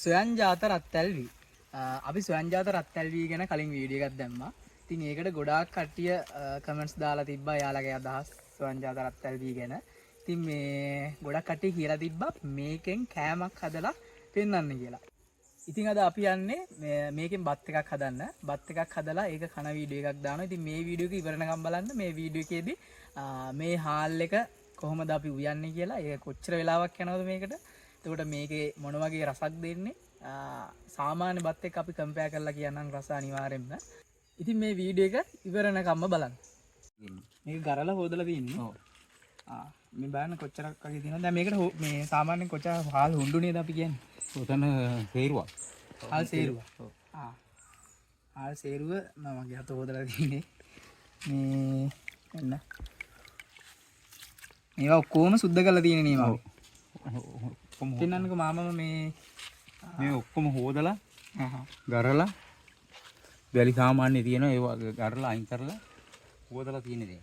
ස්වයංජාත රත්තල්වි. අපි ස්වයංජාත රත්තල්වි ගැන කලින් වීඩියෝ එකක් දැම්මා. ඉතින් ඒකට ගොඩාක් කට්ටිය කමෙන්ට්ස් දාලා තිබ්බා යාළගේ අදහස් ස්වයංජාත රත්තල්වි ගැන. ඉතින් මේ ගොඩක් කට්ටිය කියලා තිබ්බා මේකෙන් කෑමක් හදලා පෙන්වන්න කියලා. ඉතින් අද අපි යන්නේ මේකෙන් බත් එකක් හදන්න. බත් එකක් හදලා ඒක කන වීඩියෝ එකක් දානවා. ඉතින් මේ වීඩියෝ එක ඉවරනකම් බලන්න. මේ වීඩියෝ එකේදී මේ හාල් එක කොහොමද අපි උයන්නේ කියලා, ඒක කොච්චර වෙලාවක් යනවද මේකට, එතකොට මේකේ මොන වගේ රසක් දෙන්නේ, සාමාන්‍ය බත් එක්ක අපි කම්පෙයාර් කරලා කියන්නම් රස අනිවාර්යෙන්ම. ඉතින් මේ වීඩියෝ එක ඉවරනකම්ම බලන්න. මේක ගරලා හොදලා තියෙන්නේ. ඔව්. මේ බලන්න කොච්චරක් වගේ තියෙනවද. දැන් මේකට මේ සාමාන්‍යයෙන් කොච්චර හාල් හුඬු නේද අපි කියන්නේ. උතන සේරුවක්. හාල් සේරුව. හාල් සේරුව මම මගේ අත හොදලා තියෙන්නේ. මේ එන්න. මේවා ඔක්කොම සුද්ධ කරලා තියෙන නේ මම. පෙන්නන්නකෝ මාමම මේ ඔක්කොම හොදලා ගරලා වැලි සාමාන්‍ය තියෙනවා ඒවා ගරලා අයින් කරලා හොදලා තියෙන දේ.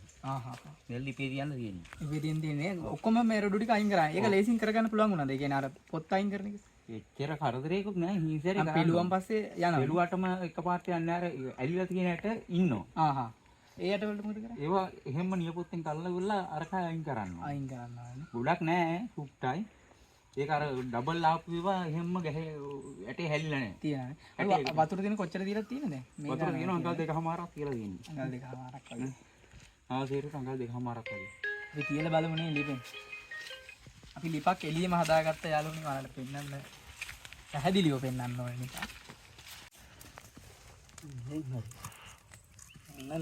වැලි ලිපේ තියන්න තියෙන්නේ. ලිපේ තියෙන්නේ ඔක්කොම මේ රොඩු ටික අයින් කරා. ඒක ලේසින් කරගන්න පුළුවන් වුණාද? ඒ කියන්නේ අර පොත් අයින් කරන එක. එච්චර කරදරයක්වත් නෑ. හිසරේ කරා. පිළුවන් පස්සේ යනවා. පිළුවටම එකපාරට යන්නේ අර ඇලිලා තියෙන හැට ඉන්නවා. ඒ යට වලට මොකද කරන්නේ? ඒවා එහෙම්ම නියපොත්තෙන් කල්ලා ගුල්ලා අරක අයින් කරනවා. අයින් කරනවා නේ. ගොඩක් නෑ සුක්ටයි. ඒක අර ඩබල් ආපු ඒවා එහෙම්ම ගැහේ ඇටේ හැලිලා නෑ. තියෙනවා. වතුර දින කොච්චර දීලා තියෙනද? වතුර දින අඟල් දෙකමාරක් කියලා තියෙන්නේ. අඟල් දෙකමාරක් වගේ. සේරුවට අඟල් දෙකමාරක් වගේ. අපි කියලා බලමු නේ ලිපෙන්. අපි ලිපක් එළියෙම හදාගත්ත යාළුවනේ ඔයාලට පෙන්නන්න. පැහැදිලිව පෙන්නන්න ඕනේ නිකන්.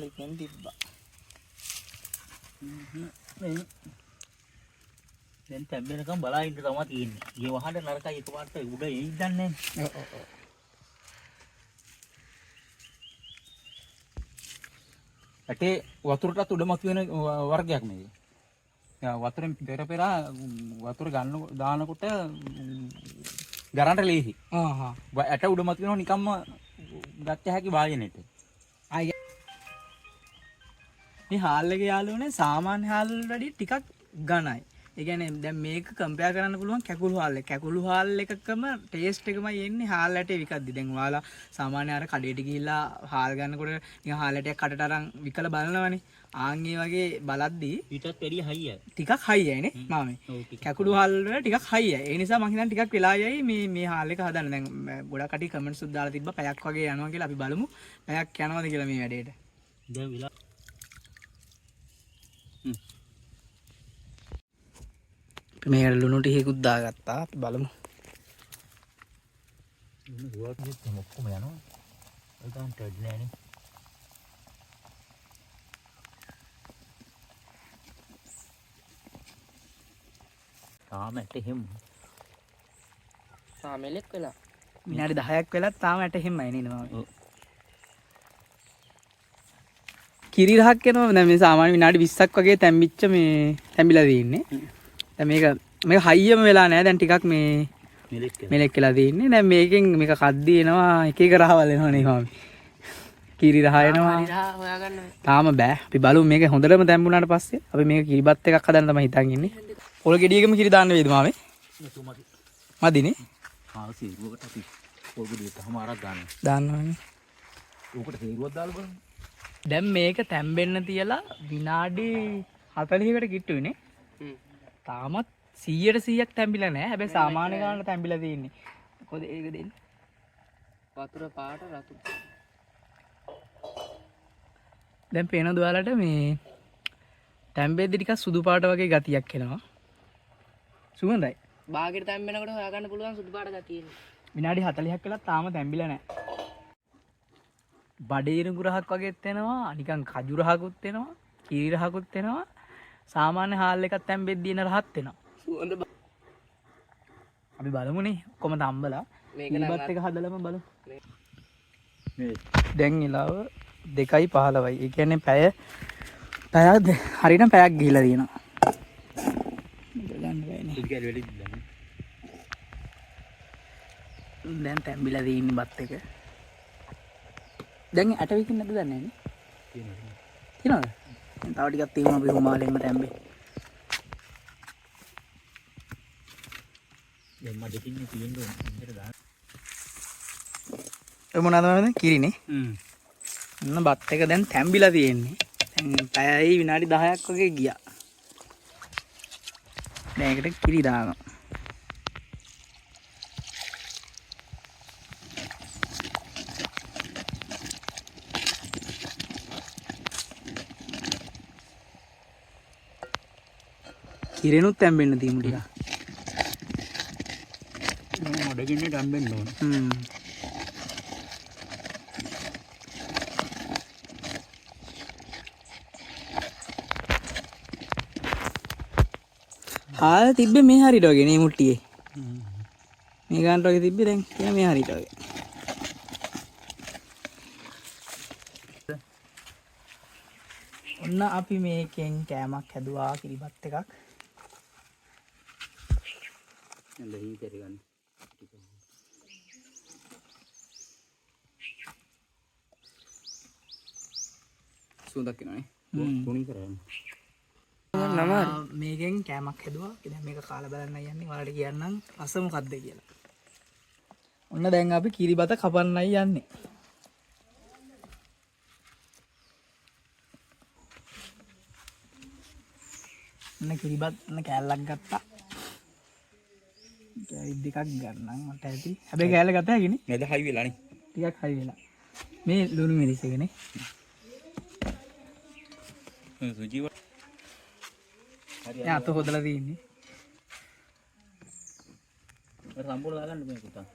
ලිපෙන් තිබ්බා. දැන් තැම්බෙනකම් බලා ඉන්න තමයි තියෙන්නේ. ඊ වහන්න නරකයි එකපාරට උඩ එයිද දන්නේ නැහැ. ඔව්. ඇටේ වතුරටත් උඩමත් වෙන වර්ගයක් මේක. වතුරෙන් පෙර වතුර දානකොට ගරන්ට ලේසි. ඇට උඩමත් වෙනවා නිකම්ම ගත්ත හැකි වායනෙට. මේ හාල් එක යාළුවනේ සාමාන්‍ය හාල් වලට වඩා ටිකක් ඝනයි. ඒ කියන්නේ දැන් මේක කම්පෙයාර් කරන්න පුළුවන් කැකුළු හාල් එක. කැකුළු හාල් එකකම ටේස්ට් එකමයි එන්නේ හාල් ඇටේ විකද්දි. දැන් ඔයාලා සාමාන්‍ය අර කඩේට ගිහිල්ලා හාල් ගන්නකොට නිකන් හාල් ඇටයක් කටට අරන් විකලා බලනවනේ. ආන් ඒ වගේ බලද්දී ඊටත් වැඩිය හයියයි. ටිකක් හයියයි නේ මාමේ. කැකුළු හාල් වල ටිකක් හයියයි. ඒ නිසා මං හිතන්නේ ටිකක් වෙලා යයි මේ හාල් එක හදන්න. දැන් ගොඩක් කටි කමෙන්ට්ස් උත් දාලා තිබ්බා පැයක් වගේ යනවා කියලා. අපි බලමු පැයක් යනවද කියලා මේ වැඩේට. දැන් විලා මේකට ලුණු ටිකකුත් දාගත්තා. අපි බලමු. ලුණු දුවත් ඔක්කොම යනවා. ඒක නම් ටෙඩ් නෑනේ. තාම ඇට එහෙම. සාමෙලෙක් වෙලා. විනාඩි 10ක් වෙලත් තාම ඇට එහෙමයි නේද මාමේ. ඔව්. කිරි රහක් එනවා. දැන් මේ සාමාන්‍ය විනාඩි 20ක් වගේ තැම්බිච්ච මේ තැම්බිලා තියෙන්නේ. දැන් මේක හයියම වෙලා නැහැ. දැන් ටිකක් මේ මෙලෙක් වෙලා තියෙන්නේ. දැන් මේකෙන් මේක කද්දී එනවා එක එක රහවල් එනවා නේ මාමි. කිරි රහ එනවා. තාම බෑ. අපි බලමු මේක හොඳටම තැම්බුණාට පස්සේ අපි මේක කිරිබත් එකක් හදන්න තමයි හිතන් ඉන්නේ. පොල් ගෙඩියකම කිරි දාන්න වේද මාමේ? මදිනේ. සේරුවකට අපි පොල් ගෙඩිය තහමාරක් ගන්නවා. දාන්නවනේ. උකට සේරුවක් දාලා බලන්න. දැන් මේක තැම්බෙන්න තියලා විනාඩි 40කට කිට්ටුයිනේ. තාමත් 100% තැම්බිලා නැහැ. හැබැයි සාමාන්‍ය ගානට තැම්බිලා තියෙන්නේ. කොහොද ඒක දෙන්නේ? වතුර පාට රතු. දැන් පේනද ඔයාලට මේ තැම්බෙද්දි ටිකක් සුදු පාට වගේ ගතියක් එනවා. සුවඳයි. බාගෙට තැම්බෙනකොට හොයාගන්න පුළුවන් සුදු පාට ගතිය එන්නේ. විනාඩි 40ක් වෙලා තාම තැම්බිලා නැහැ. බඩේරුඟු රහක් වගේත් එනවා. නිකන් කජු රහකුත් එනවා. කිරි රහකුත් එනවා. සාමාන්‍ය හාල් එකක් තැම්බෙද්දී එන රහත් එනවා. සුවඳ අපි බලමුනේ ඔක්කොම තම්බලා මේකත් එක හදලම බලමු. දැන් ඉලාව 2:15යි. ඒ කියන්නේ පැය හරියටම පැයක් ගිහිලා තියෙනවා. දැන් තැම්බිලා තියෙන්නේ බත් එක. දැන් ඇට විකින් නැද්ද දන්නේ නැහැ නේ. තියෙනවද? තව ටිකක් තියෙනවා අපි හුමාලෙන්ම තැම්බේ. දැන් මඩකින් තියෙන්න ඕනේ. මොනවද කිරිනේ. ඔන්න බත් එක දැන් තැම්බිලා තියෙන්නේ. දැන් පැයයි විනාඩි 10ක් වගේ ගියා. දැන් ඒකට කිරි දානවා. කිරිනුත් තැම්බෙන්න තියෙමු ටික. මොඩගින්නේ තැම්බෙන්න ඕන. හාල් තිබ්බේ මේ හරියට වගේ නේ මුට්ටියේ. මේ ගානට වගේ තිබ්බේ දැන් කියන මේ හරියට වගේ. ඔන්න අපි මේකෙන් කෑමක් හැදුවා කිරිබත් එකක්. ලෙහි කරගන්න. සුවඳක් එනවනේ. තුනි කරගන්න. මේකෙන් කෑමක් හැදුවා. දැන් මේක කාලා බලන්නයි යන්නේ. ඔයාලට කියන්නම් රස මොකක්ද කියලා. ඔන්න දැන් අපි කිරිබත කපන්නයි යන්නේ. ඔන්න කිරිබත් ඔන්න කෑල්ලක් ගත්තා. කෑලි දෙකක් ගන්නම් මට ඇති. හැබැයි කෑල්ල ගත්තා හැකිනේ. නේද හයි වෙලානේ. ටිකක් හයි වෙලා. මේ ලුණු මිරිස් එකනේ. සුජීව යා අත හොදලා තියෙන්නේ. සම්පූර්ණ දාගන්න මේ පුතා.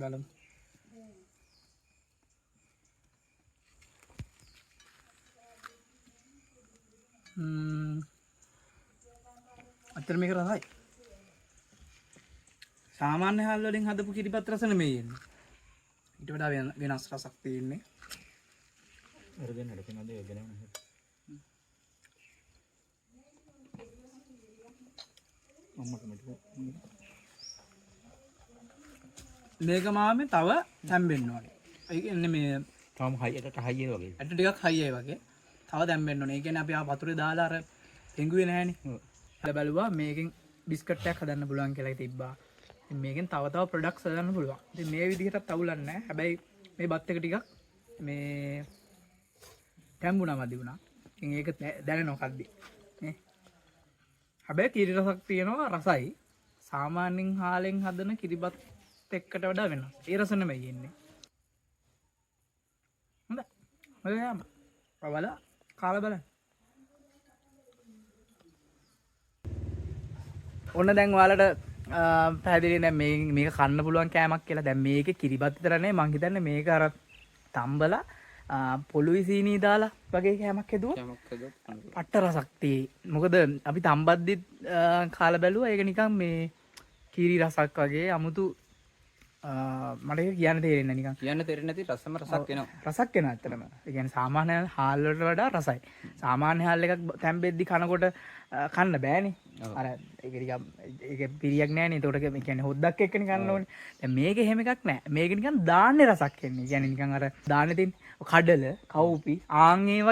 බලමු. අතර මේක රසයි. සාමාන්‍ය හාල් වලින් හදපු කිරිබත් රස නෙමෙයි එන්නේ. ඊට වඩා වෙනස් රසක් තියෙන්නේ. අරගෙන හදපිනද යගෙන මේක මාමේ තව තැම්බෙන්න ඕනේ. ඒ කියන්නේ මේ තාම හයියට හයිය වගේ. ඇට ටිකක් හයියයි වගේ. තව තැම්බෙන්න ඕනේ. ඒ කියන්නේ අපි ආ වතුරේ දාලා අර පෙඟුවේ නැහැනේ. හල බැලුවා මේකෙන් බිස්කට් එකක් හදන්න පුළුවන් කියලා තිබ්බා. ඉතින් මේකෙන් තව තව ප්‍රොඩක්ට්ස් හදන්න පුළුවන්. ඉතින් මේ විදිහටත් අවුලක් නැහැ. හැබැයි මේ බත් එක ටිකක් මේ තැම්බුණා මදි වුණා. ඉතින් ඒක දැනෙනවා කද්දි. නේ. හැබැයි කිරි රසක් තියෙනවා රසයි. සාමාන්‍යයෙන් හාලෙන් හදන කිරිබත් එක්කට වඩා වෙනස්. ඒ රස නෙමෙයි එන්නේ. හොඳයි. ඔය යන්න. ඔයාලා කාලා බලන්න. ඔන්න දැන් ඔයාලට පැහැදිලි දැන් මේක කන්න පුළුවන් කෑමක් කියලා. දැන් මේකේ කිරිබත් විතර නෙමෙයි මං හිතන්නේ මේක අර තම්බලා පොළුයි සීනි දාලා වගේ කෑමක් හැදුවා. පට්ට රසක් තියෙයි. මොකද අපි තම්බද්දිත් කාලා බැලුවා ඒක නිකන් මේ කිරි රසක් වගේ 아무තු මට ඒක කියන්න තේරෙන්නේ නැහැ නිකන්. කියන්න තේරෙන්නේ නැති රසම රසක් එනවා. රසක් එනවා ඇත්තටම. ඒ කියන්නේ සාමාන්‍ය හාල් වලට වඩා රසයි. සාමාන්‍ය හාල් එකක් තැම්බෙද්දි කනකොට කන්න බෑනේ. අර ඒක නිකන් ඒක පිරියක් නෑනේ. ඒකට ඒ කියන්නේ හොද්දක් එක්කනේ කන්න ඕනේ. දැන් මේක එහෙම එකක් නෑ. මේක නිකන් දාන්නේ රසක් එන්නේ. ඒ කියන්නේ නිකන් අර දාන්නේ තියෙන කඩල, කවුපි, ආන් ඒ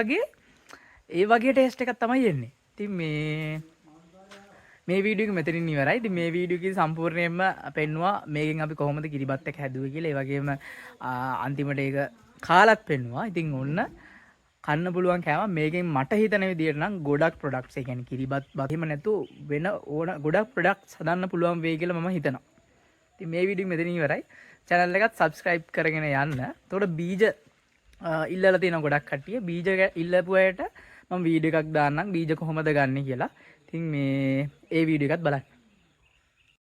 වගේ ටේස්ට් එකක් තමයි එන්නේ. ඉතින් මේ වීඩියෝ එක මෙතනින් ඉවරයි. ඉතින් මේ වීඩියෝ එකේ සම්පූර්ණයෙන්ම පෙන්නුවා මේකෙන් අපි කොහොමද කිරිබත් එක හැදුවේ කියලා. ඒ වගේම අන්තිමට ඒක කාලත් පෙන්නුවා. ඉතින් ඔන්න කන්න පුළුවන් කෑම මේකෙන් මට හිතන විදිහට නම් ගොඩක් ප්‍රොඩක්ට්ස් ඒ කියන්නේ කිරිබත් බහිම නැතු වෙන ඕන ගොඩක් ප්‍රොඩක්ට්ස් හදන්න පුළුවන් වෙයි කියලා මම හිතනවා. ඉතින් මේ වීඩියෝ මෙතනින් ඉවරයි. channel එකත් subscribe කරගෙන යන්න. එතකොට බීජ ඉල්ලලා තියෙන ගොඩක් කට්ටිය බීජ ඉල්ලපු අයට මම වීඩියෝ එකක් දාන්නම් බීජ කොහොමද ගන්න කියලා. ඉතින් මේ ඒ වීඩියෝ එකත් බලන්න.